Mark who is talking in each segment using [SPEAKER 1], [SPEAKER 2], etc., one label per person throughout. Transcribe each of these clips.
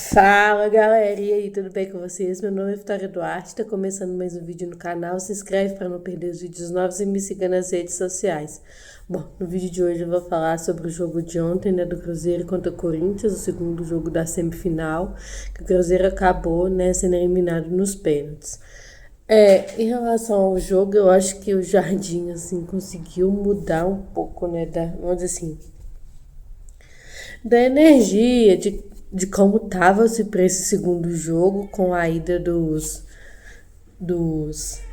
[SPEAKER 1] Fala galera, e aí, tudo bem com vocês? Meu nome é Vitória Duarte, tá começando mais um vídeo no canal. Se inscreve para não perder os vídeos novos e me siga nas redes sociais. Bom, no vídeo de hoje eu vou falar sobre o jogo de ontem, né, do Cruzeiro contra o Corinthians, o segundo jogo da semifinal, que o Cruzeiro acabou, né, sendo eliminado nos pênaltis. Em relação ao jogo, eu acho que o Jardim, assim, conseguiu mudar um pouco, né, vamos dizer assim, da energia, de como tava-se para esse segundo jogo, com a ida dos, dos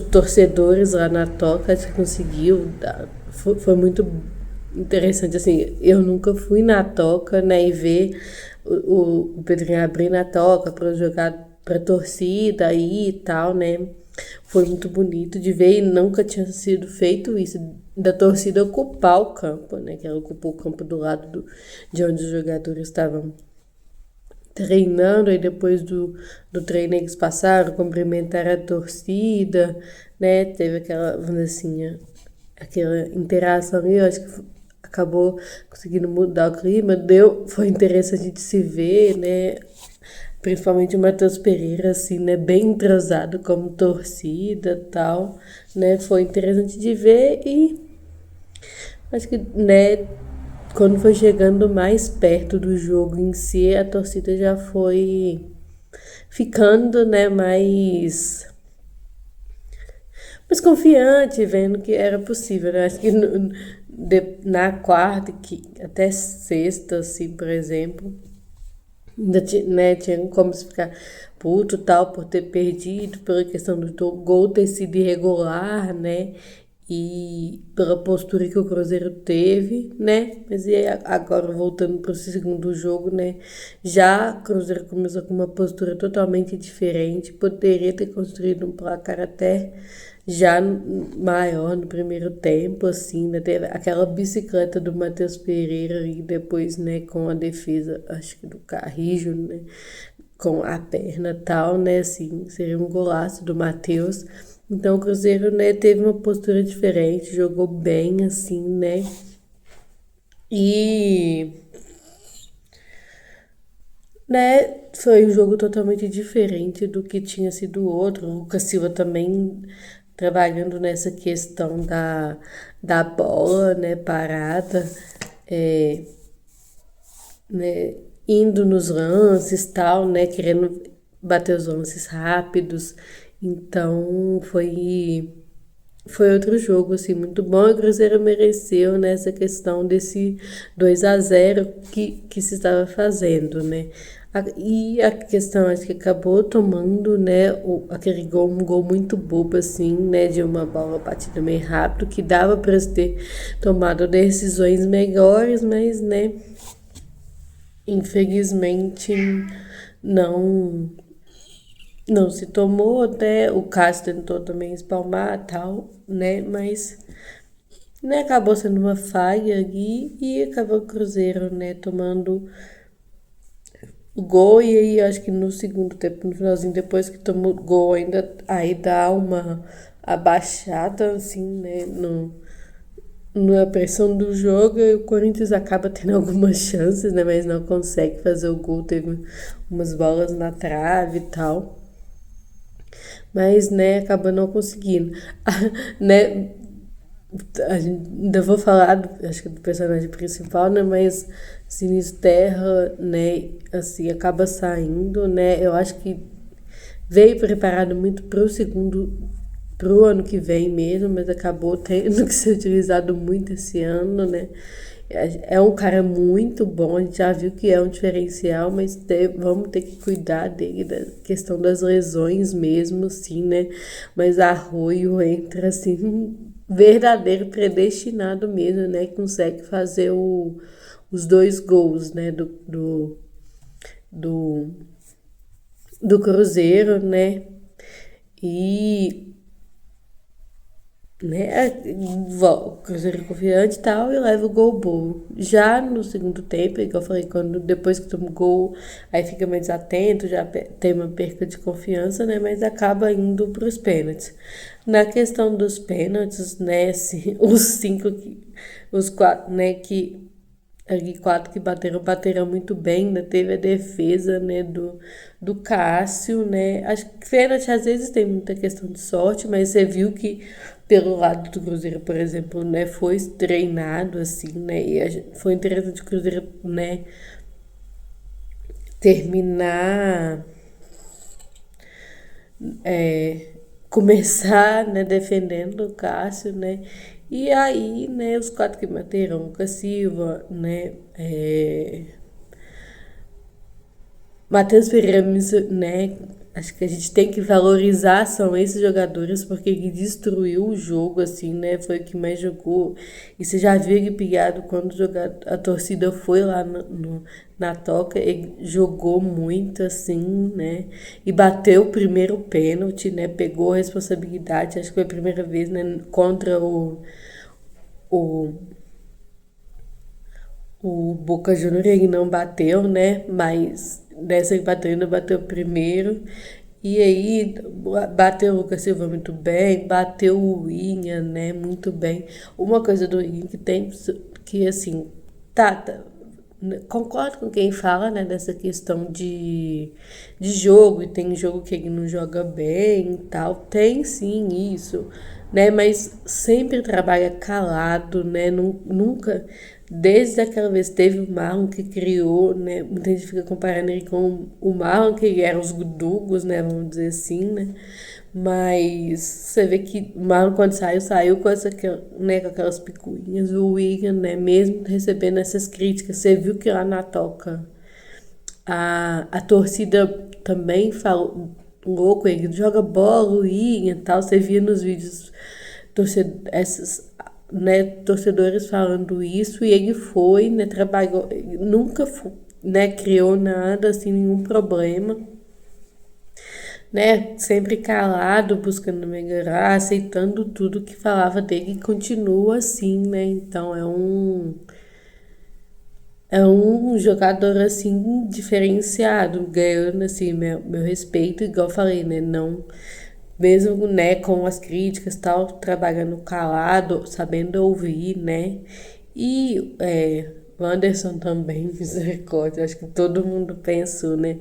[SPEAKER 1] torcedores lá na toca, que conseguiu dar, foi muito interessante, assim, eu nunca fui na toca, né, e ver o Pedrinho abrir na toca para jogar para torcida aí e tal, né, foi muito bonito de ver e nunca tinha sido feito isso, da torcida ocupar o campo, né, que ela ocupou o campo do lado de onde os jogadores estavam treinando, e depois do treino eles passaram, cumprimentaram a torcida, né? Teve aquela, vamos dizer assim, aquela interação ali, eu acho que acabou conseguindo mudar o clima, foi interessante de se ver, né? Principalmente o Matheus Pereira, assim, né? Bem entrosado como torcida e tal, né? Foi interessante de ver e acho que, né, quando foi chegando mais perto do jogo em si, a torcida já foi ficando, né, mais confiante, vendo que era possível, né? Acho que na quarta, que até sexta, assim, por exemplo, ainda né, tinha como se ficar puto tal por ter perdido, pela questão do gol ter sido irregular, né? E pela postura que o Cruzeiro teve, né? Mas e aí, agora voltando para o segundo jogo, né? Já o Cruzeiro começou com uma postura totalmente diferente, poderia ter construído um placar até já maior no primeiro tempo, assim, né? Teve aquela bicicleta do Matheus Pereira e depois, né, com a defesa, acho que do Carrijo, né? Com a perna e tal, né? Assim, seria um golaço do Matheus. Então o Cruzeiro, né, teve uma postura diferente, jogou bem, assim, né? E, né, foi um jogo totalmente diferente do que tinha sido o outro. O Lucas Silva também trabalhando nessa questão da bola, né, parada, é, né, indo nos lances, tal, né, querendo bater os lances rápidos. Então foi outro jogo assim muito bom. O Cruzeiro mereceu nessa questão desse 2-0 que se estava fazendo, né? E a questão, acho que acabou tomando, né, aquele gol, um gol muito bobo, assim, né, de uma bola batida meio rápido, que dava para ter tomado decisões melhores, mas, né, infelizmente não não se tomou, até o Cássio tentou também espalmar tal, né? Mas, né, acabou sendo uma falha ali e acabou o Cruzeiro, né, tomando o gol. E aí acho que no segundo tempo, no finalzinho, depois que tomou o gol, ainda aí dá uma abaixada, assim, né, no, na pressão do jogo, e o Corinthians acaba tendo algumas chances, né, mas não consegue fazer o gol, teve umas bolas na trave e tal. Mas, né, acaba não conseguindo. Né, a gente, ainda vou falar, acho que do personagem principal, né, mas Sinistro Terra, né, assim, acaba saindo, né, eu acho que veio preparado muito pro pro ano que vem mesmo, mas acabou tendo que ser utilizado muito esse ano, né. É um cara muito bom, a gente já viu que é um diferencial, mas vamos ter que cuidar dele, da questão das lesões mesmo, sim, né? Mas Arroio entra assim, verdadeiro predestinado mesmo, né? Consegue fazer os dois gols, né? Do, do Cruzeiro, né? E né? O Cruzeiro confiante e tal, e leva o gol bobo. Já no segundo tempo, igual eu falei, quando depois que toma o gol, aí fica mais atento, já tem uma perca de confiança, né? Mas acaba indo para os pênaltis. Na questão dos pênaltis, né? Assim, os quatro, né? Que ali quatro que bateram muito bem, né? Teve a defesa, né, do Cássio, né? Acho que pênalti às vezes tem muita questão de sorte, mas você viu que pelo lado do Cruzeiro, por exemplo, né, foi treinado assim, né? E foi interessante o Cruzeiro, né, terminar, é, começar, né, defendendo o Cássio, né? E aí, né, os quatro que bateram, o Lucas Silva, né, Matheus Pereira, né? Acho que a gente tem que valorizar são esses jogadores porque ele destruiu o jogo, assim, né? Foi o que mais jogou. E você já viu ele pilhado quando a torcida foi lá na toca, ele jogou muito, assim, né? E bateu o primeiro pênalti, né? Pegou a responsabilidade, acho que foi a primeira vez, né? Contra o o Boca Juniors ele não bateu, né? Mas dessa ele bateu, ainda bateu primeiro. E aí bateu o Lucas Silva muito bem, bateu o William, né? Muito bem. Uma coisa do William que tem que assim, tá, concordo com quem fala, né, dessa questão de jogo, e tem jogo que ele não joga bem e tal. Tem sim isso, né? Mas sempre trabalha calado, né? Nunca, desde aquela vez teve o Marlon que criou, né? Muita gente fica comparando ele com o Marlon, que era os Dugos, né? Vamos dizer assim, né? Mas você vê que o Marlon, quando saiu com, né, com aquelas picuinhas. O William, né, mesmo recebendo essas críticas, você viu que lá na toca a torcida também falou, louco, ele joga bola, o William e tal. Você via nos vídeos essas, né, torcedores falando isso, e ele foi, né, trabalhou, nunca, né, criou nada, assim, nenhum problema, né? Sempre calado, buscando melhorar, aceitando tudo que falava dele e continua assim, né? Então é um jogador assim diferenciado, ganhando assim meu respeito, igual eu falei, né? Não, mesmo, né, com as críticas, tal, trabalhando calado, sabendo ouvir, né? E o Anderson também, misericórdia, acho que todo mundo pensou, né?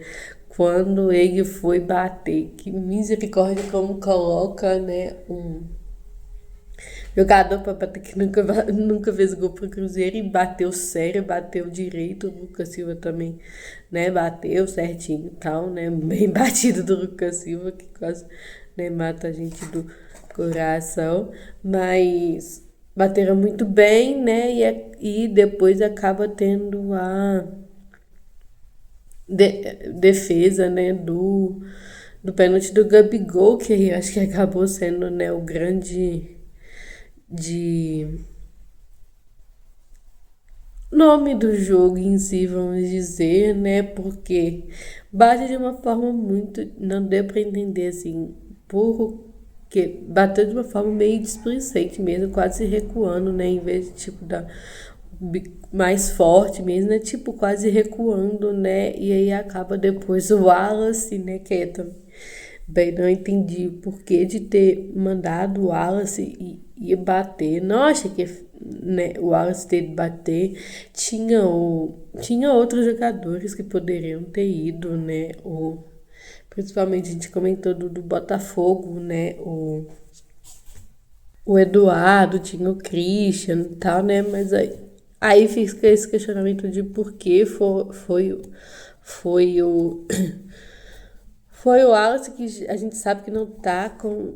[SPEAKER 1] Quando ele foi bater, que misericórdia como coloca, né, um jogador para bater que nunca fez gol pro Cruzeiro e bateu sério, bateu direito. O Lucas Silva também, né, bateu certinho e tal, né? Bem batido do Lucas Silva, que quase, né, mata a gente do coração. Mas bateram muito bem, né? E depois acaba tendo a defesa, né, do pênalti do Gabigol, que eu acho que acabou sendo, né, o grande de nome do jogo em si, vamos dizer, né? Porque bate de uma forma muito, não deu para entender assim, porque bateu de uma forma meio displicente mesmo, quase recuando, né? Em vez de tipo dar mais forte mesmo, né? Tipo quase recuando, né? E aí acaba depois o Wallace, né? Que é bem, não entendi o porquê de ter mandado o Wallace e bater. Não achei que, né, o Wallace ter de bater. Tinha outros jogadores que poderiam ter ido, né? Principalmente a gente comentou do Botafogo, né? O Eduardo, tinha o Christian e tal, né? Mas aí fica esse questionamento de por que foi o Foi o Wallace que a gente sabe que não tá com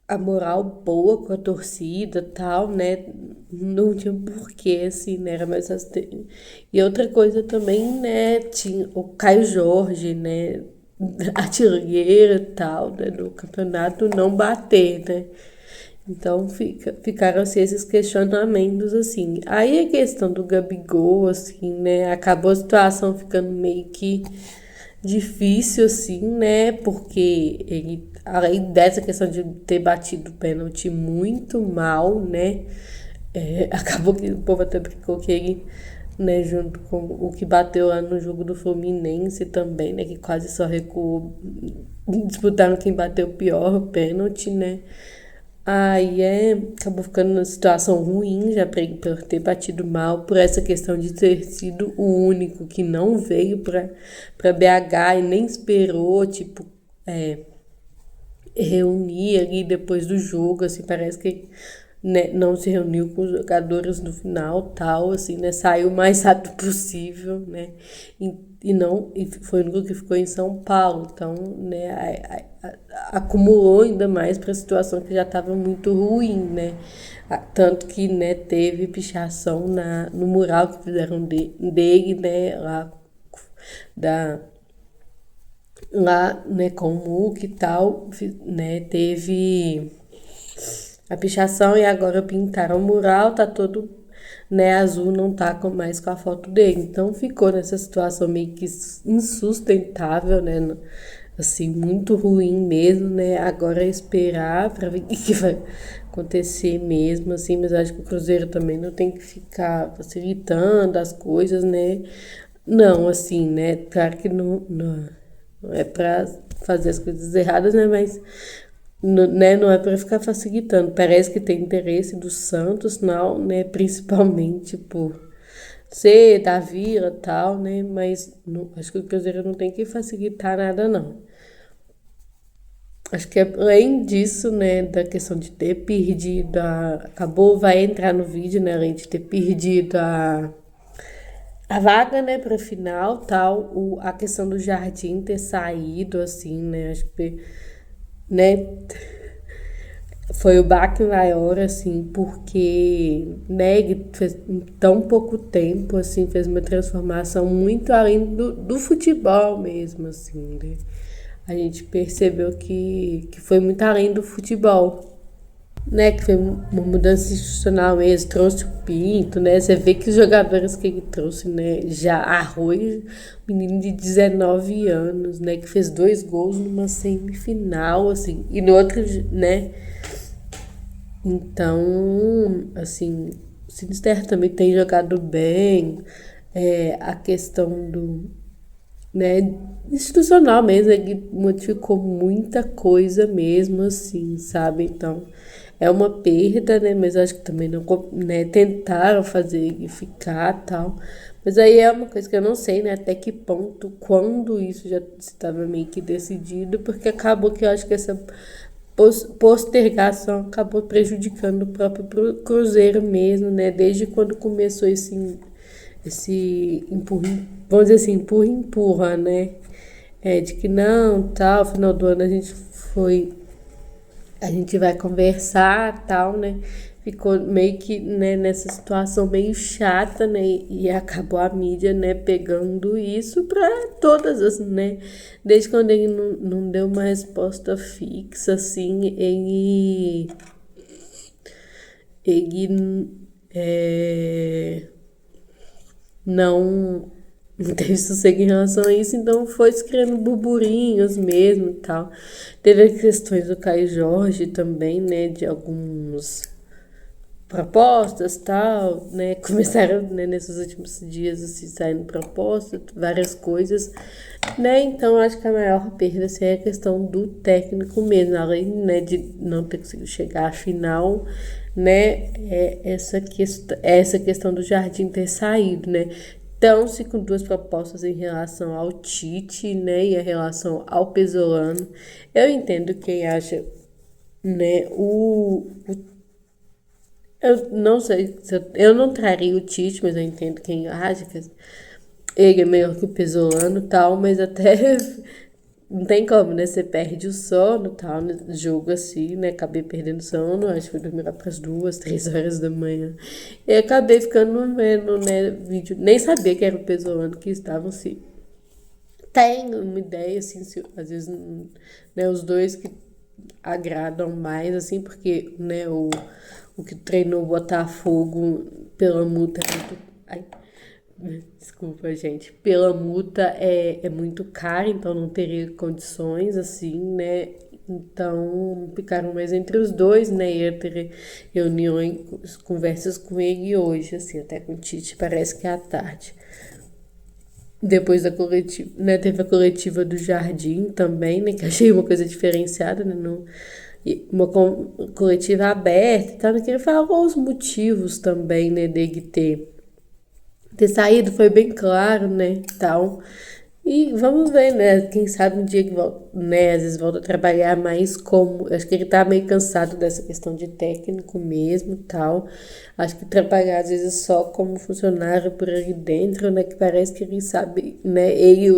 [SPEAKER 1] a moral boa com a torcida e tal, né? Não tinha porquê, assim, né? Era mais E outra coisa também, né? Tinha o Caio Jorge, né? Artilheiro e tal, né? No campeonato não bater, né? Então ficaram assim, esses questionamentos assim. Aí a questão do Gabigol, assim, né? Acabou a situação ficando meio que difícil, assim, né? Porque ele, além dessa questão de ter batido o pênalti muito mal, né? Acabou que o povo até brincou que ele, né, junto com o que bateu lá no jogo do Fluminense também, né? Que quase só recuou. Disputaram quem bateu o pior pênalti, né? Aí acabou ficando numa situação ruim já por ter batido mal, por essa questão de ter sido o único que não veio para BH e nem esperou, tipo, reunir ali depois do jogo, assim, parece que né, não se reuniu com os jogadores no final, tal, assim, né, saiu o mais rápido possível, né, e foi o único que ficou em São Paulo, então, né, acumulou ainda mais para a situação que já estava muito ruim, né, tanto que, né, teve pichação no mural que fizeram dele, né, da lá, né, com o MUC e tal, né, teve a pichação e agora pintaram o mural, tá todo, né, azul, não tá mais com a foto dele. Então ficou nessa situação meio que insustentável, né, assim, muito ruim mesmo, né, agora é esperar pra ver o que vai acontecer mesmo, assim, mas eu acho que o Cruzeiro também não tem que ficar facilitando as coisas, né, não, assim, né, claro que não é pra fazer as coisas erradas, né, mas né, não é para ficar facilitando. Parece que tem interesse do Santos, não, né? Principalmente por ser da Vila e tal, né? Mas acho que o Cruzeiro não tem que facilitar nada, não. Acho que além disso, né, da questão de ter perdido acabou, vai entrar no vídeo, né? Além de ter perdido a vaga, né, para final, tal, a questão do Jardim ter saído, assim, né? Acho que, né? Foi o baque maior, assim, porque, né, ele fez em tão pouco tempo, assim, fez uma transformação muito além do futebol mesmo, assim, né? A gente percebeu que foi muito além do futebol, né? Que foi uma mudança institucional mesmo, trouxe o Pinto, né? Você vê que os jogadores que ele trouxe, né? Já Arroio, menino de 19 anos, né? Que fez 2 gols numa semifinal, assim, e no outro, né? Então, assim, o Sinisterra também tem jogado bem. A questão né, institucional mesmo, ele modificou muita coisa mesmo, assim, sabe? Então, é uma perda, né? Mas eu acho que também não, né, tentaram fazer ele ficar tal. Mas aí é uma coisa que eu não sei, né? Até que ponto, quando isso já estava meio que decidido, porque acabou que eu acho que essa postergação acabou prejudicando o próprio Cruzeiro mesmo, né? Desde quando começou esse empurra, vamos dizer assim, empurra, né? De que não, tal, final do ano a gente vai conversar, tal, né? Ficou meio que, né, nessa situação meio chata, né? E acabou a mídia, né, pegando isso para todas as, né? Desde quando ele não deu uma resposta fixa, assim, ele não teve sossego em relação a isso, então foi se criando burburinhos mesmo e tal. Teve as questões do Caio Jorge também, né, de alguns propostas tal, né, começaram, né, nesses últimos dias assim, saindo propostas, várias coisas, né, então acho que a maior perda assim, é a questão do técnico mesmo, além, né, de não ter conseguido chegar à final, né, essa questão do Jardim ter saído, né, então, se com duas propostas em relação ao Tite, né, e a relação ao Pesolano, eu entendo quem acha, né, eu não sei, eu não traria o Tite, mas eu entendo quem acha que ele é melhor que o Pesolano e tal, mas até não tem como, né? Você perde o sono e tal, né? Jogo assim, né? Acabei perdendo sono, acho que fui dormir lá pras 2, 3 horas da manhã. E acabei ficando vendo, né, vídeo, nem sabia que era o Pesolano que estavam se. Tem uma ideia, assim, às vezes, né, os dois que agradam mais, assim, porque, né, o que treinou o Botafogo pela multa é muito. Ai, desculpa, gente. Pela multa é muito caro, então não teria condições, assim, né? Então ficaram mais entre os dois, né? Ia ter reuniões, conversas com ele hoje, assim, até com o Tite, parece que é à tarde. Depois da coletiva, né, teve a coletiva do Jardim também, né, que achei uma coisa diferenciada, né, uma coletiva aberta, tá? Eu queria falar quais os motivos também, né, dele ter saído, foi bem claro, né, tal. E vamos ver, né, quem sabe um dia que volta, né, às vezes volta a trabalhar mais como, acho que ele tá meio cansado dessa questão de técnico mesmo, tal. Acho que trabalhar às vezes só como funcionário por ali dentro, né, que parece que ele sabe, né, ele e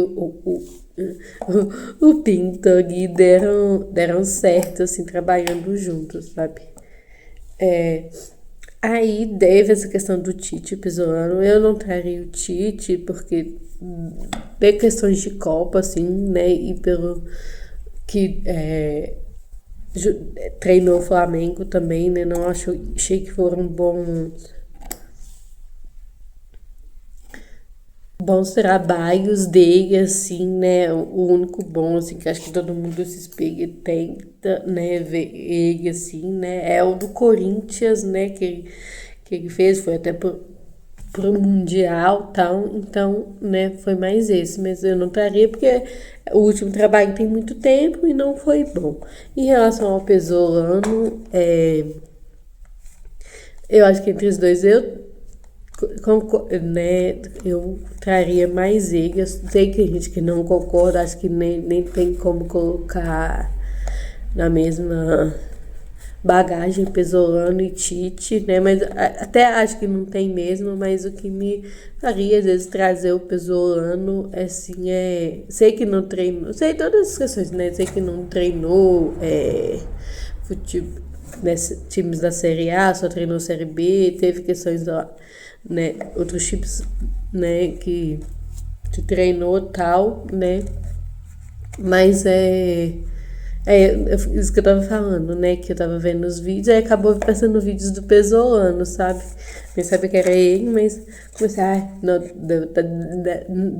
[SPEAKER 1] o Pinto ali deram certo, assim, trabalhando juntos, sabe? É, aí teve essa questão do Tite pisando. Eu não traria o Tite, porque tem questões de Copa, assim, né? E pelo que treinou o Flamengo também, né? Não achei que foram bons trabalhos dele, assim, né? O único bom, assim, que acho que todo mundo se espelha e tenta, né, ver ele, assim, né? É o do Corinthians, né? Que ele fez, foi até pro Mundial e tal. Então, né, foi mais esse. Mas eu não estaria porque o último trabalho tem muito tempo e não foi bom. Em relação ao Pesolano, eu acho que entre os dois né, eu traria mais ele. Eu sei que tem gente que não concorda, acho que nem tem como colocar na mesma bagagem Pesolano e Tite, né? Mas até acho que não tem mesmo, mas o que me faria às vezes trazer o Pesolano assim sei que não treinou, sei todas as questões, né? Sei que não treinou futebol, né, times da Série A, só treinou Série B, teve questões lá, né, outros times, né, que treinou tal, né, mas isso que eu tava falando, né? Que eu tava vendo os vídeos, aí acabou passando vídeos do Pesolano, sabe? Pensava que era ele, mas comecei, não,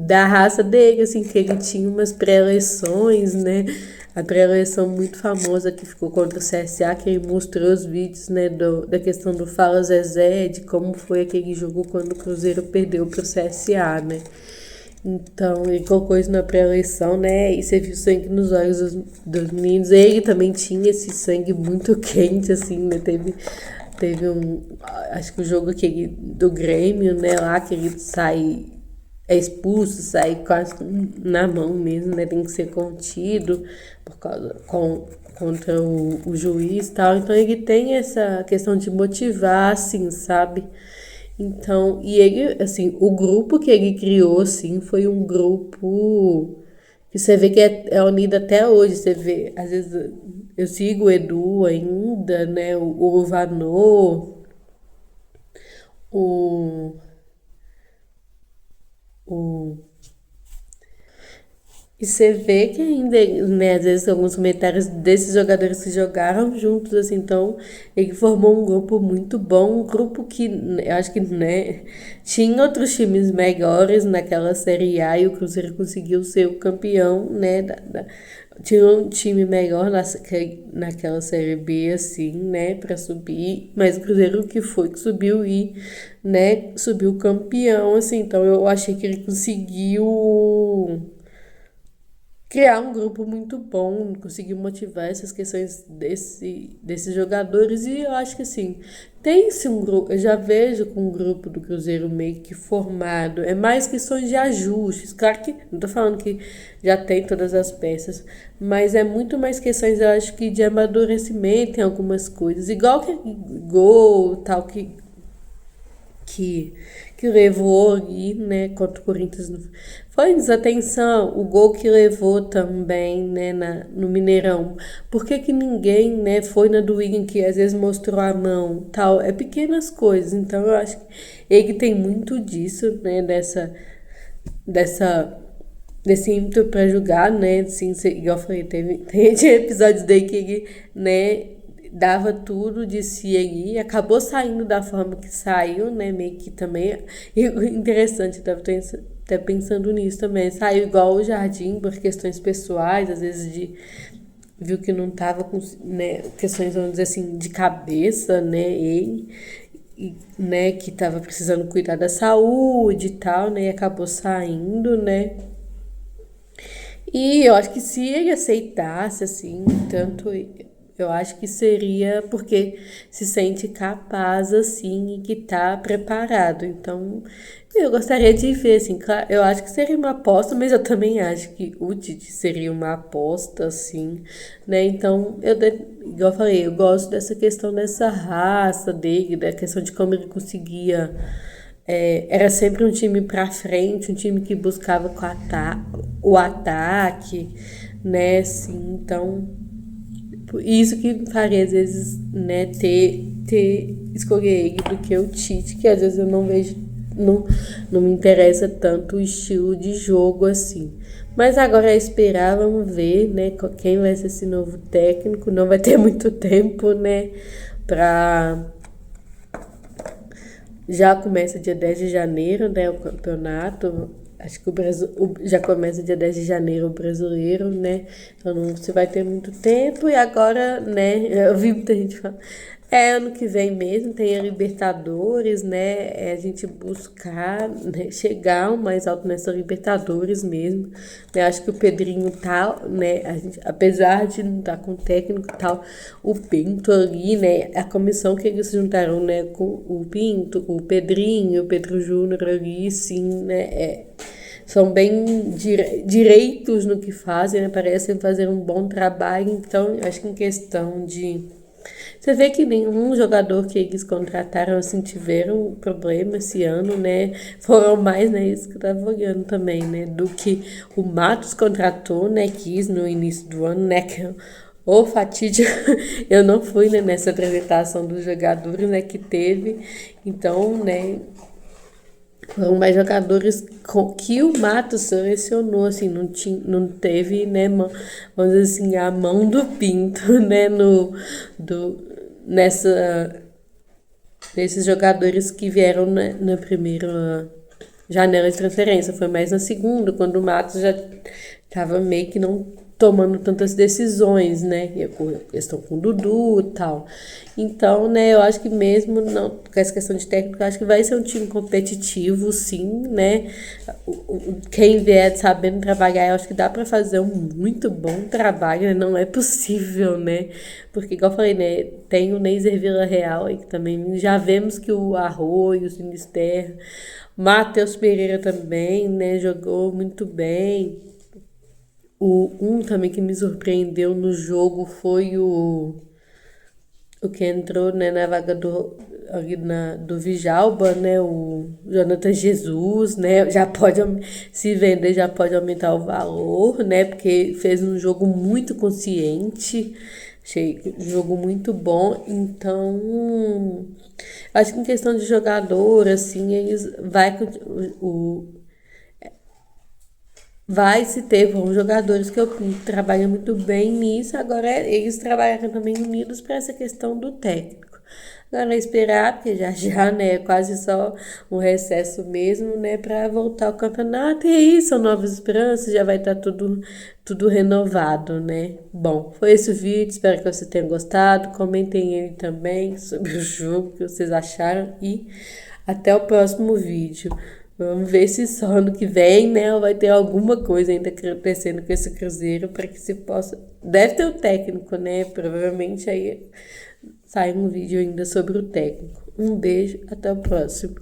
[SPEAKER 1] da raça dele, assim, que ele tinha umas pré-eleições, né? A pré-eleição muito famosa que ficou contra o CSA, que ele mostrou os vídeos, né, da questão do Fala Zezé, de como foi aquele jogo quando o Cruzeiro perdeu pro CSA, né? Então, ele colocou isso na pré-eleição, né? E você viu sangue nos olhos dos meninos. Ele também tinha esse sangue muito quente, assim, né? Teve acho que o jogo do Grêmio, né? Lá que ele é expulso, sai quase na mão mesmo, né? Tem que ser contido contra o juiz e tal. Então, ele tem essa questão de motivar, assim, sabe? Então, e ele, assim, o grupo que ele criou, assim, foi um grupo que você vê que é unido até hoje. Você vê, às vezes eu sigo o Edu ainda, né? O Vanô, o, o E você vê que ainda, né, às vezes alguns comentários desses jogadores que jogaram juntos, assim, então ele formou um grupo muito bom, um grupo que eu acho que, né, tinha outros times melhores naquela Série A e o Cruzeiro conseguiu ser o campeão, né, tinha um time melhor naquela Série B, assim, né, pra subir, mas o Cruzeiro que foi que subiu e, né, subiu campeão, assim, então eu achei que ele conseguiu criar um grupo muito bom, conseguir motivar essas questões desses jogadores e eu acho que assim, tem-se um grupo, eu já vejo com um grupo do Cruzeiro meio que formado, é mais questões de ajustes, claro que não tô falando que já tem todas as peças, mas é muito mais questões, eu acho que de amadurecimento em algumas coisas, igual que gol, tal, que, que levou ali, né, contra o Corinthians. Foi desatenção, o gol que levou também, né, no Mineirão. Por que que ninguém, né, foi na do Willian que às vezes mostrou a mão, tal? É pequenas coisas, então eu acho que ele tem muito disso, né, dessa desse ímpeto pra julgar, né? Assim, igual eu falei, tinha episódios daí que ele, né, dava tudo de si ali, acabou saindo da forma que saiu, né? Meio que também. E o interessante, eu tava até pensando nisso também. Saiu igual o Jardim por questões pessoais, às vezes viu que não tava com, né, questões, vamos dizer assim, de cabeça, né? Ele. Né, que tava precisando cuidar da saúde e tal, né, e acabou saindo, né, e eu acho que se ele aceitasse, assim, tanto Eu acho que seria porque se sente capaz, assim, e que tá preparado. Então, eu gostaria de ver, assim, claro, eu acho que seria uma aposta, mas eu também acho que o Tite seria uma aposta, assim, né? Então, igual eu falei, eu gosto dessa questão dessa raça dele, da questão de como ele conseguia. Era sempre um time pra frente, um time que buscava o ataque, né? Assim, então, isso que faria, às vezes, né, escolher ele do que o Tite, que às vezes eu não vejo, não, não me interessa tanto o estilo de jogo assim. Mas agora é esperar, vamos ver, né, quem vai ser esse novo técnico. Não vai ter muito tempo, né, pra... Já começa dia 10 de janeiro, né, o campeonato. Acho que o Brasil já começa dia 10 de janeiro o brasileiro, né? Então não se vai ter muito tempo. E agora, né? Eu vi muita gente falando. Ano que vem mesmo tem a Libertadores, né? É a gente buscar, né, chegar o mais alto nessa Libertadores mesmo. Né? Acho que o Pedrinho tá, né? Apesar de não estar com o técnico e tal, o Pinto ali, né? A comissão que eles se juntaram, né? Com o Pinto, o Pedrinho, o Pedro Júnior ali, sim, né? São bem direitos no que fazem, né? Parecem fazer um bom trabalho. Então, acho que em questão de... Você vê que nenhum jogador que eles contrataram, assim, tiveram problema esse ano, né? Foram mais, né? Isso que eu tava olhando também, né? Do que o Matos contratou, né? Quis no início do ano, né? O fatídico, eu não fui, né, nessa apresentação dos jogadores, né, que teve. Então, né, foram mais jogadores que o Matos selecionou, assim, não teve, né, vamos dizer assim, a mão do Pinto, né, nessa, nesses jogadores que vieram na primeira janela de transferência. Foi mais na segunda, quando o Matos já estava meio que não tomando tantas decisões, né? E a questão com o Dudu e tal. Então, né, eu acho que mesmo não, com essa questão de técnico, eu acho que vai ser um time competitivo, sim, né? Quem vier sabendo trabalhar, eu acho que dá para fazer um muito bom trabalho, né? Não é possível, né? Porque, igual eu falei, né, tem o Neiser Vila Real aí, que também já vemos que o Arroio, o Sinisterra, Matheus Pereira também, né, jogou muito bem. Um também que me surpreendeu no jogo foi o que entrou, né, na vaga do Vijalba, né, o Jonathan Jesus, né, já pode, se vender, já pode aumentar o valor, né, porque fez um jogo muito consciente, achei um jogo muito bom, então, acho que em questão de jogador, assim, vai se ter bons jogadores que eu trabalham muito bem nisso. Agora eles trabalharam também unidos para essa questão do técnico. Agora é esperar, porque já já, né, é quase só um recesso mesmo, né, para voltar ao campeonato. E aí são novas esperanças, já vai estar tudo renovado, né? Bom, foi esse o vídeo, espero que você tenha gostado. Comentem aí também sobre o jogo, o que vocês acharam e até o próximo vídeo. Vamos ver se só ano que vem, né, vai ter alguma coisa ainda acontecendo com esse Cruzeiro para que se possa. Deve ter o técnico, né? Provavelmente aí sai um vídeo ainda sobre o técnico. Um beijo, até o próximo.